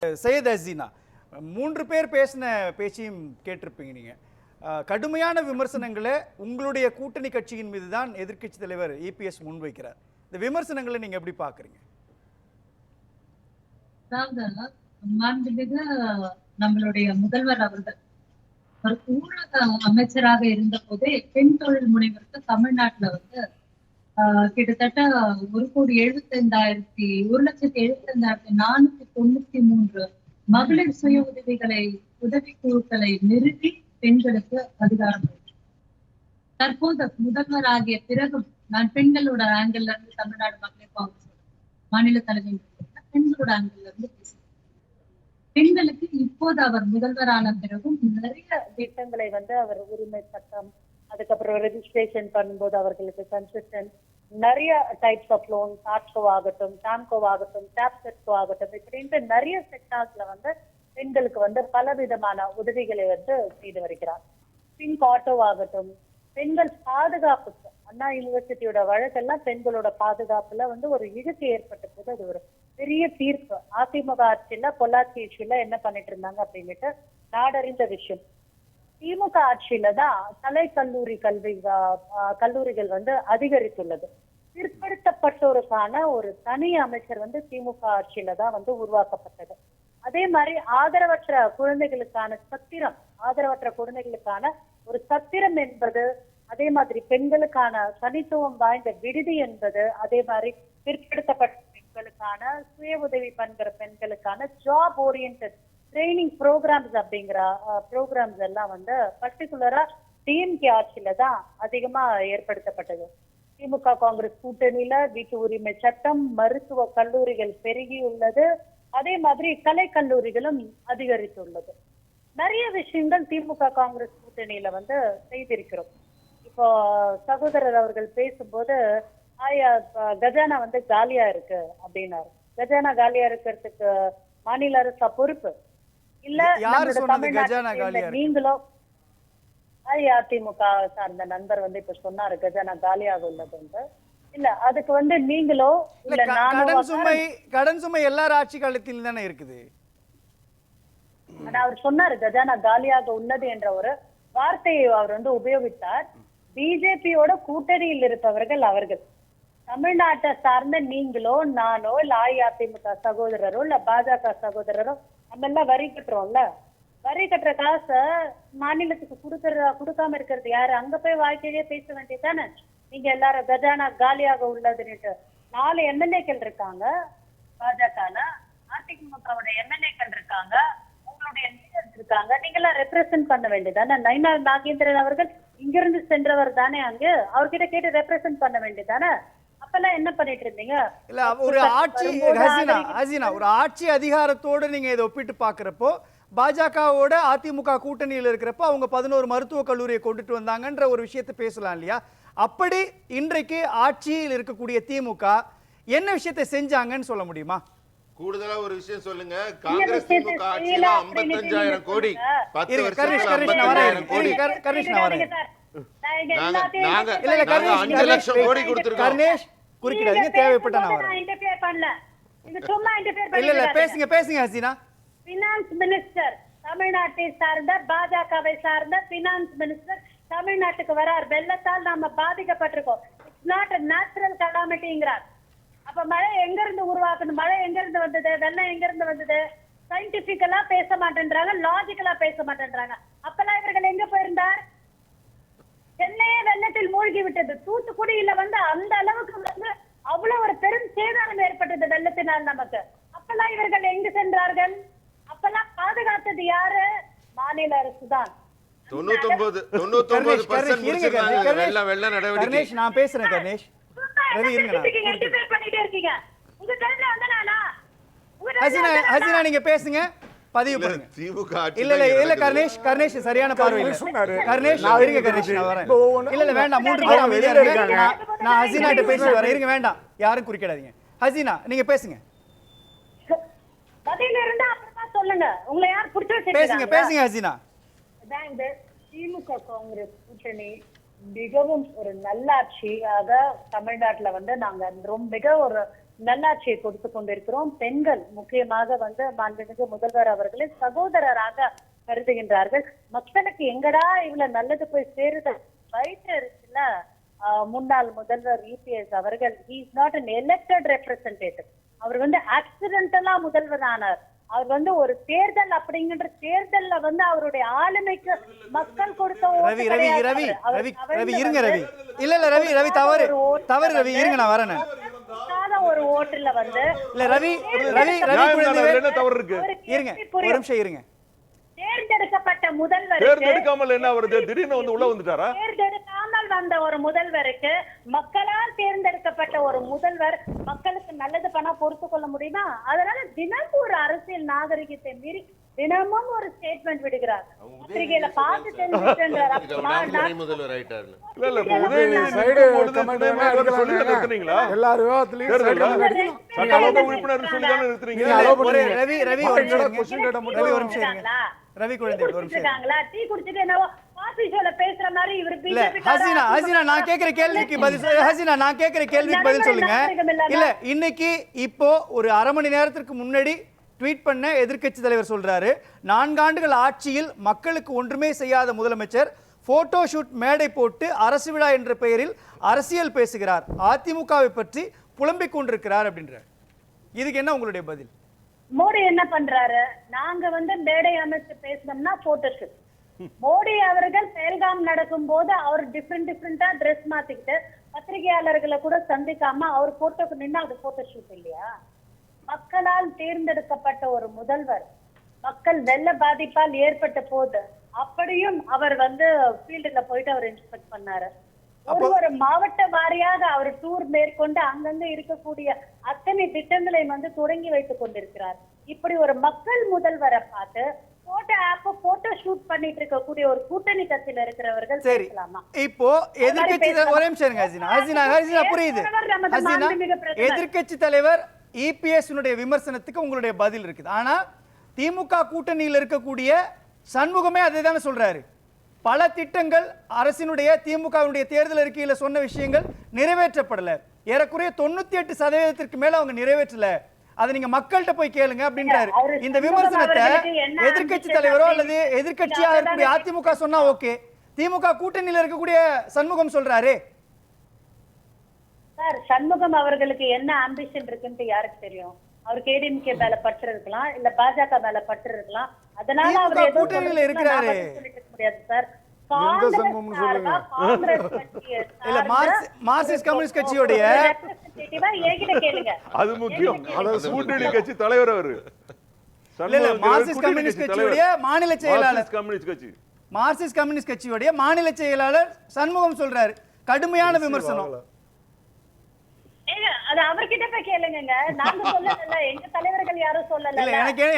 சையத் ஹசீனா, 3 பேர் பேசின பேச்சையும் கேட்டிருப்பீங்க நீங்க. கடுமையான விமர்சனங்களை உங்களுடைய கூட்டணி கட்சியின் மீது தான் எதிர்க்கட்சி தலைவர் இபிஎஸ் முன்வைக்கிறார். இந்த விமர்சனங்களை நீங்க எப்படி பாக்குறீங்க? மாண்புமிகு நம்மளுடைய முதல்வர் அவர்கள் ஒரு ஊரக அமைச்சராக இருந்த போதே பெண் தொழில் முனைவருக்கு தமிழ்நாட்டுல கிட்டத்தட்ட 1,75,493 மகளிர் சுய உதவி குழுக்களை நிறுத்தி பெண்களுக்கு அதிகாரம் அளித்தார். தற்போது முதல்வர் ஆகிய பிறகும் நான் பெண்களோட ஆங்கிள் இருந்து தமிழ்நாடு மகளிர் காங்கிரஸ் மாநில தலைமை பெண்களோட ஆங்கிள் இருந்து பேசுகிறேன். பெண்களுக்கு இப்போது அவர் முதல்வரான பிறகும் நிறைய திட்டங்களை அவர் உரிமை சட்டம், அதுக்கப்புறம் ரெஜிஸ்ட்ரேஷன் பண்ணும்போது அவர்களுக்கு கன்செஷன், நிறைய டைப்ஸ் ஆஃப் லோன், டாட்கோ ஆகட்டும், டாம்கோ ஆகட்டும், டாப்செட்கோ ஆகட்டும், இப்படின்ட்டு நிறைய செக்டார்ஸ்ல பெண்களுக்கு பல விதமான உதவிகளை செய்து வருகிறார். பிங்க் ஆட்டோ ஆகட்டும், பெண்கள் பாதுகாப்புக்கு அண்ணா யூனிவர்சிட்டியோட வழக்கெல்லாம் பெண்களோட பாதுகாப்புல ஒரு இழுக்கு ஏற்பட்ட போது அது ஒரு பெரிய தீர்ப்பு. அதிமுக ஆட்சியில பொள்ளாச்சி இஷ்யூல என்ன பண்ணிட்டு இருந்தாங்க அப்படின்னுட்டு நாடறிந்த விஷயம். திமுக ஆட்சியில தான் கலை கல்லூரிகள் அதிகரித்துள்ளது. பிற்படுத்தப்பட்டோருக்கான ஒரு தனி அமைச்சர் திமுக ஆட்சியில தான் உருவாக்கப்பட்டது. அதே மாதிரி ஆதரவற்ற குழந்தைகளுக்கான ஒரு சத்திரம் என்பது, அதே மாதிரி பெண்களுக்கான தனித்துவம் வாய்ந்த விடுதி என்பது, அதே மாதிரி பிற்படுத்தப்பட்ட பெண்களுக்கான சுய உதவி பண்கிற பெண்களுக்கான ஜாப் ஓரியன்டட் ட்ரைனிங் ப்ரோக்ராம்ஸ் அப்படிங்கிற ப்ரோக்ராம்ஸ் எல்லாம் பர்டிகுலரா டிஎம்கே ஆட்சியில தான் அதிகமா ஏற்படுத்தப்பட்டது. திமுக காங்கிரஸ் கூட்டணியில வீட்டு உரிமை சட்டம், மருத்துவ கல்லூரிகள் பெருகியுள்ளது. அதே மாதிரி கலை கல்லூரிகளும் அதிகரித்துள்ளது. நிறைய விஷயங்கள் திமுக காங்கிரஸ் கூட்டணியில செய்திருக்கிறோம். இப்போ சகோதரர் அவர்கள் பேசும்போது கஜானா காலியா இருக்கு அப்படின்னாரு. கஜானா காலியா இருக்கிறதுக்கு மாநில அரசு பொறுப்பு இல்ல. நீங்களோ அதிமுக சார்ந்த நண்பர் இப்ப சொன்னாரு கஜானா காலியாக உள்ளது. இல்ல அதுக்கு நீங்களோ இல்ல கடன் சுமை எல்லார் ஆட்சி காலத்தில் தானே இருக்குது. அவர் சொன்னாரு கஜானா காலியாக உள்ளது என்ற ஒரு வார்த்தையை அவர் உபயோகித்தார். பிஜேபியோட கூட்டணியில் இருப்பவர்கள் அவர்கள். தமிழ்நாட்டை சார்ந்த நீங்களோ நானோ இல்ல அஇஅதிமுக சகோதரரோ இல்ல பாஜக சகோதரரோ நம்ம எல்லாம் வரி கட்டுறோம்ல. வரி கட்டுற காசை மாநிலத்துக்கு கொடுக்காம இருக்கிறது யாரு? அங்க போய் வாழ்க்கையிலேயே பேச வேண்டியதானே. நீங்க எல்லாரும் கஜானா காலியாக உள்ளதுன்னுட்டு 4 எம்எல்ஏக்கள் இருக்காங்க பாஜகல, அதிமுகவோட எம்எல்ஏக்கள் இருக்காங்க, உங்களுடைய லீடர்ஸ் இருக்காங்க. நீங்க எல்லாம் ரெப்ரசென்ட் பண்ண வேண்டியதானே. நயினார் நாகேந்திரன் அவர்கள் இங்கிருந்து சென்றவர் தானே, அங்க அவர்கிட்ட கேட்டு ரெப்ரசென்ட் பண்ண வேண்டியதானே. அப்பெல்லாம் என்ன பண்ணிட்டு இருந்தீங்க? இல்ல ஒரு ஆட்சி ஹசீனா ஒரு ஆட்சி அதிகாரத்தோடு நீங்க இதை ஒப்பிட்டு பாக்குறப்போ பாஜகவோட அதிமுக கூட்டணியில் இருக்கிறப்போ அவங்க 11 மருத்துவக் கல்லூரியை கொண்டுட்டு வந்தாங்கன்ற ஒரு விஷயத்தை பேசலாம் இல்லையா? அப்படி இன்றைக்கு ஆட்சியில் இருக்கக்கூடிய திமுக என்ன விஷயத்தை செஞ்சாங்கன்னு சொல்ல முடியுமா? கூடுதலா ஒரு விஷயம் சொல்லுங்க. காங்கிரஸ் திமுக ஆட்சியில 55,000 கோடி 10 வருஷத்துல 55,000 கோடி நாங்க 5 லட்சம் கோடி கொடுத்திருக்கோம். கர்ணேஷ் குறுக்கிடாதீங்க, தேவைப்பட்ட நான் வரேன். இல்ல பேசுங்க ஹசீனா. பினான்ஸ் மினிஸ்டர் தமிழ்நாட்டை சார்ந்த பாஜகவை சார்ந்த பினான்ஸ் மினிஸ்டர் தமிழ்நாட்டுக்கு வரார். வெள்ளத்தால் நாம பாதிக்கப்பட்டிருக்கோம். இட்ஸ் நாட் a natural calamity-ங்கிறார். அப்ப மழை எங்க இருந்து உருவாக்கணும்? மழை எங்க இருந்து வந்தது? வெள்ளம் எங்க இருந்து வந்தது? சயின்டிபிக்கலா பேச மாட்டேன்றாங்க, லாஜிக்கலா பேச மாட்டேன்றாங்க. அப்பெல்லாம் இவர்கள் எங்க போயிருந்தார்? சென்னையே வெள்ளத்தில் மூழ்கி விட்டது. தூத்துக்குடியில அந்த அளவுக்கு அவ்வளவு ஒரு பெரும் சேதாரம் ஏற்பட்டது வெள்ளத்தினால் நமக்கு. அப்பெல்லாம் இவர்கள் எங்கு சென்றார்கள்? அப்பெல்லாம் பாதுகாத்தது யாரு? மாநில அரசு தான். 99% வெள்ள நடவடிக்கை. நான் பேசுறேன் கர்ணேஷ். ஹசீனா நீங்க பேசுங்க, பதிவு பண்ணுங்க. இல்ல கர்ணேஷ் சரியான பார்வை இல்ல. கர்ணேஷ் இருங்க, கர்ணேஷ் நான் வரேன். இல்ல வேண்டாம், 3 பேர் அமைதியா இருங்க. நான் ஹசீனாட்ட பேசி வரேன். இருங்க, வேண்டாம், யாரும் குறுக்கிடாதீங்க. ஹசீனா நீங்க பேசுங்க. சொல்லுங்க, உங்களை யார் புடிச்சு வச்சிருக்காங்க? பேசுங்க ஹசீனா. திமுக காங்கிரஸ் கூட்டணி மிகவும் ஒரு நல்லாட்சியாக தமிழ்நாட்டுல நாங்க மிக ஒரு நல்லாட்சியை கொடுத்து கொண்டிருக்கிறோம். பெண்கள் முக்கியமாக மாண்புமிகு முதல்வர் அவர்களை சகோதரராக கருதுகின்றார்கள். மக்களுக்கு எங்கடா இவ்வளவு நல்லது போய் சேருது வயிற்று இருக்குல்ல. முன்னாள் முதல்வர் இபிஎஸ் அவர்கள் he is not an elected representative. அவர் ஆக்சிடென்டலா முதல்வர் ஆனார். அவர் ஒரு தேர்தல் அப்படிங்கிற தேர்தல்ல அவருடைய ஆளுமைக்கு மக்கள் கொடுத்த ரவி ரவி ரவி ரவி ரவி இருங்க ரவி இல்ல இல்ல ரவி ரவி தவறு தவறு ரவி இருங்க நான் வரேன். ஒரு ஓட்டுல இல்ல ரவி ரவி ரவி என்ன தவறு இருக்கு? இருங்க ஒரு நிமிஷம் இருங்க. தேர்ந்தெடுக்கப்பட்ட முதல்வர் தேர்ந்தெடுக்காமல் என்ன வருது? திடீர்னு உள்ள வந்துட்டாரா? தேர்ந்தெடுக்காமல் வந்த ஒரு முதல்வருக்கு மக்களால் தேர்ந்தெடுக்கப்பட்ட ஒரு முதல்வர் மக்களுக்கு நல்லது பண்ணா பொறுத்து கொள்ள முடியுமா? அதனால தினமும் ஒரு அரசியல் நாகரிகத்தை மீறி தினமும் ஒரு ஸ்டேட்மெண்ட் விடுகிறார். பத்திரிகையில பார்த்து தெரிஞ்சுக்கிட்டார் முதல்வர் ஆயிட்டாரு. எல்லா விவாதத்திலையும் உறுப்பினர் சொல்லி தானே நிறுத்துறீங்க. ரவி ரவி ஒரு நிமிஷம் இருங்க. ரவி குழந்தை ஒரு நிமிஷம். டீ குடிச்சிட்டு என்னவோ காபி ஷோல பேசுற மாதிரி இவர் பிஜேபி ஹசீனா ஹசீனா நான் கேக்குற கேள்விக்கு பதில் ஹசீனா நான் கேக்குற கேள்விக்கு பதில் சொல்லுங்க. இல்ல இன்னைக்கு இப்போ ஒரு அரை மணி நேரத்துக்கு முன்னாடி ட்வீட் பண்ண எதிர்க்கட்சி தலைவர் சொல்றாரு, 4 ஆண்டுகள் ஆட்சியில் மக்களுக்கு ஒன்றுமே செய்யாத முதலமைச்சர் போட்டோ ஷூட் மேடை போட்டு அரசு விழா என்ற பெயரில் அரசியல் பேசுகிறார், அதிமுகவை பற்றி புலம்பிக் கொண்டிருக்கிறார் அப்படின்றார். இதுக்கு என்ன உங்களுடைய பதில்? மோடி என்ன பண்றாரு? நாங்க மேடை அமைச்சு பேசணும்னா போட்டோ ஷூட். மோடி அவர்கள் செயல்காம் நடக்கும் போது அவர் டிஃப்ரெண்டா ட்ரெஸ் மாத்திக்கிட்டு பத்திரிகையாளர்களை கூட சந்திக்காம அவர் போட்டோக்கு நின்னா அது போட்டோ ஷூட் இல்லையா? மக்களால் தேர்ந்தெடுக்கப்பட்ட ஒரு முதல்வர் மக்கள் வெள்ள பாதிப்பால் ஏற்பட்ட போது அப்படியும் அவர் ஃபீல்டுல போயிட்டு அவர் இன்ஸ்பெக்ட் பண்ணாரு. ஒரு மாவட்ட வாரியாக அவர் டூர் மேற்கொண்டு அங்கங்க இருக்கக்கூடிய அத்தனை திட்டங்களை தொடங்கி வைத்துக் கொண்டிருக்கிறார். இப்படி ஒரு மக்கள் முதல்வரை பார்த்து போட்டோ ஷூட் பண்ணிட்டு இருக்கக்கூடிய ஒரு கூட்டணி கட்சியில இருக்கிறவர்கள் பேசலாமா? இப்போ எதிர்க்கட்சி ஒரே நிமிஷம் இருங்க ஹசீனா. ஹசீனா ஹசீனா புரியுது. ஹசீனா எதிர்க்கட்சி தலைவர் இபிஎஸ் விமர்சனத்துக்கு உங்களுடைய பதில் இருக்குது. ஆனா திமுக கூட்டணியில் இருக்கக்கூடிய சண்முகமே அதை தானே சொல்றாரு. பல திட்டங்கள் அரசினுடைய திமுகவுடைய தேர்தல் அறிக்கையில சொன்ன விஷயங்கள் நிறைவேற்றப்படல. ஏறக்குறைய 98% மேல அவங்க நிறைவேற்றல. அதை நீங்க மக்கள்கிட்ட போய் கேளுங்க அப்படின்றாரு. இந்த விமர்சனத்தை எதிர்க்கட்சி தலைவரோ அல்லது எதிர்க்கட்சியாக இருக்கக்கூடிய அதிமுக சொன்னா ஓகே, திமுக கூட்டணியில் இருக்கக்கூடிய சண்முகம் சொல்றாரு. சார் சண்முகம் அவர்களுக்கு என்ன ஆம்பிஷன் இருக்குன்னு யாருக்கு தெரியும்? அவருக்கு ஏடிஎம்கே மேல பற்று இருக்கலாம், இல்ல பாஜக மேல பற்று இருக்கலாம். அதனால அவர் கூட்டணியில இருக்கிறாரு. முடியாது சார். மார்க்சிஸ்ட் கம்யூனிஸ்ட் கட்சியோடைய அது முக்கியம். கூட்டணி கட்சி தலைவர் அவரு. மார்க்சிஸ்ட் கம்யூனிஸ்ட் கட்சியோடைய மாநில செயலாளர். மார்க்சிஸ்ட் கம்யூனிஸ்ட் கட்சியோடைய மாநில செயலாளர் சண்முகம் சொல்றாரு. கடுமையான விமர்சனம். அது அவர்கிட்ட போய் கேளுங்க. நாங்க சொல்லல, எங்க தலைவர்கள் யாரும் சொல்லல.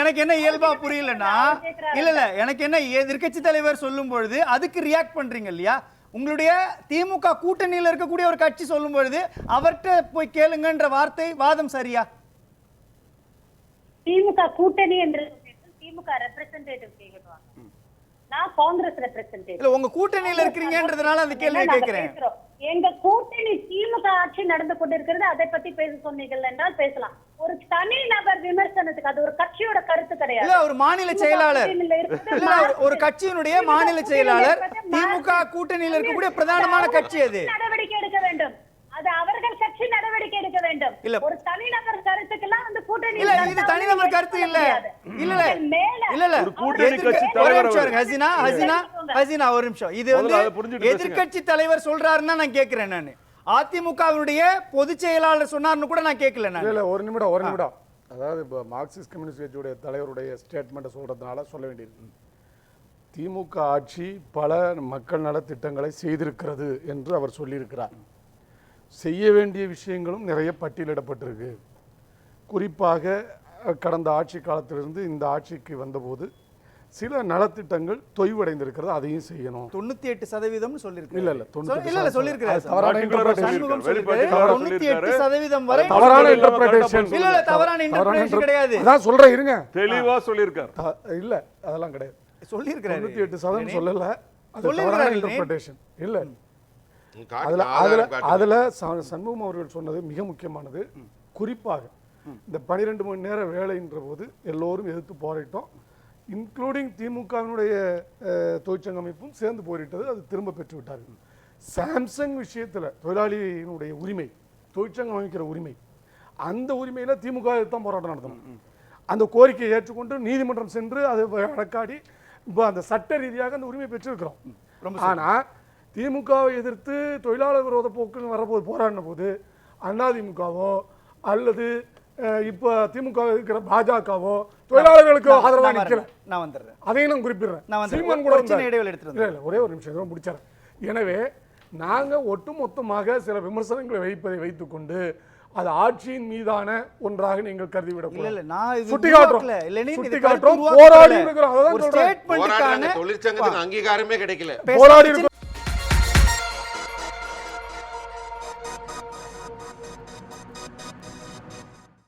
எனக்கு என்ன இயல்பா புரியலன்னா இல்ல எனக்கு என்ன எதிர்க்கட்சி தலைவர் சொல்லும் பொழுது அதுக்கு ரியாக்ட் பண்றீங்க இல்லையா? உங்களுடைய திமுக கூட்டணியில் இருக்கக்கூடிய ஒரு கட்சி சொல்லும் பொழுது அவர்கிட்ட போய் கேளுங்கன்ற வார்த்தை வாதம் சரியா? திமுக கூட்டணி என்று திமுக ரெப்ரசன்டேட்டிவ் கேக்குறாங்க. நான் காங்கிரஸ் ரெப்ரசன்டேட்டிவ். இல்ல உங்க கூட்டணியில் இருக்கீங்கன்றதுனால அந்த கேள்வி கேக்குறேன். எங்க கூட்டணி திமுக ஆட்சி நடந்து கொண்டிருக்கிறது, அதை பத்தி பேச சொன்னீர்கள் என்றால் பேசலாம். ஒரு தனி நபர் விமர்சனத்துக்கு அது ஒரு கட்சியோட கருத்து கிடையாது. இல்ல ஒரு மாநில செயலாளர், இல்ல ஒரு கட்சியினுடைய மாநில செயலாளர், திமுக கூட்டணியில் இருக்கக்கூடிய பிரதானமான கட்சி அது நடவடிக்கை எடுக்க வேண்டும். அது அவர்கள் கட்சி நடவடிக்கை எடுக்க வேண்டும். ஒரு தனிநபர் கருத்துக்கெல்லாம் கூட்டணி இல்ல இது தனிநபர் கருத்து இல்ல. இல்ல இல்ல இல்ல கூட்டணி கட்சி தலைவர் ஹசீனா ஹசீனா ஹசீனா ஒரு நிமிஷம். இது எதிர்க்கட்சி தலைவர் சொல்றாருன்னா நான் கேக்குறேன். நான் அதிமுகவுடைய பொதுச் செயலாளர் சொன்னார்னு கூட நான் கேட்கல. நான் இல்ல ஒரு நிமிடம். அதாவது இப்போ மார்க்சிஸ்ட் கம்யூனிஸ்ட் கட்சியுடைய தலைவருடைய ஸ்டேட்மெண்ட்டை சொல்றதுனால சொல்ல வேண்டியிருக்கு. திமுக ஆட்சி பல மக்கள் நல திட்டங்களை செய்திருக்கிறது என்று அவர் சொல்லியிருக்கிறார். செய்ய வேண்டிய விஷயங்களும் நிறைய பட்டியலிடப்பட்டிருக்கு. குறிப்பாக கடந்த ஆட்சி காலத்திலிருந்து இந்த ஆட்சிக்கு வந்தபோது சில நலத்திட்டங்கள் தொய்வடைந்திருக்கிறது, அதையும் செய்யணும். 98% சொல்லியிருக்காரு. இல்ல சொல்லியிருக்காரு. தவறான இன்டர்பிரேஷன். 98% வரை தவறான இன்டர்பிரேஷன். இல்ல தவறான இன்டர்பிரேஷன் கிடையாது. அதான் சொல்றேன் இருங்க. தெளிவா சொல்லிருக்கார். இல்ல அதெல்லாம் கிடையாது. சொல்லியிருக்காரு. 98% சொல்லல. அது தவறான இன்டர்பிரேஷன். இல்ல அதுல சண்முகம் அவர்கள் சொன்னது மிக முக்கியமானது. குறிப்பாக இந்த 12 மணி நேர வேலைன்ற போது எல்லோரும் எதிர்த்து போராட்டோம், இன்க்ளூடிங் திமுகவினுடைய தொழிற்சங்க அமைப்பும் சேர்ந்து போரிட்டது, அது திரும்ப பெற்று விட்டார்கள். சாம்சங் விஷயத்தில் தொழிலாளியினுடைய உரிமை, தொழிற்சங்கம் அமைக்கிற உரிமை, அந்த உரிமையில திமுக தான் போராட்டம் நடத்தணும். அந்த கோரிக்கையை ஏற்றுக்கொண்டு நீதிமன்றம் சென்று அதை வழக்காடி இப்போ அந்த சட்ட ரீதியாக அந்த உரிமை பெற்றிருக்கிறோம். ஆனா திமுகவை எதிர்த்து தொழிலாளர் விரோத போக்குன்னு வரபோது போராடின போது அதிமுகவோ அல்லது இப்ப திமுக இருக்கிற பாஜகவோ தொழிலாளர்களுக்கு ஆதரவாக நிற்கல. நான் வந்துடுறேன், அதையும் நான் குறிப்பிடுறேன். சீமான் கூட இடைவெளி எடுத்துறேன். ஒரே ஒரு நிமிஷம் முடிச்சார். எனவே நாங்க ஒட்டுமொத்தமாக சில விமர்சனங்களை வைத்துக்கொண்டு அது ஆட்சியின் மீதான ஒன்றாக நீங்கள் கருதிவிடக் கூடாது. தொழிற்சங்கத்தின் அங்கீகாரமே கிடைக்கல. போராடி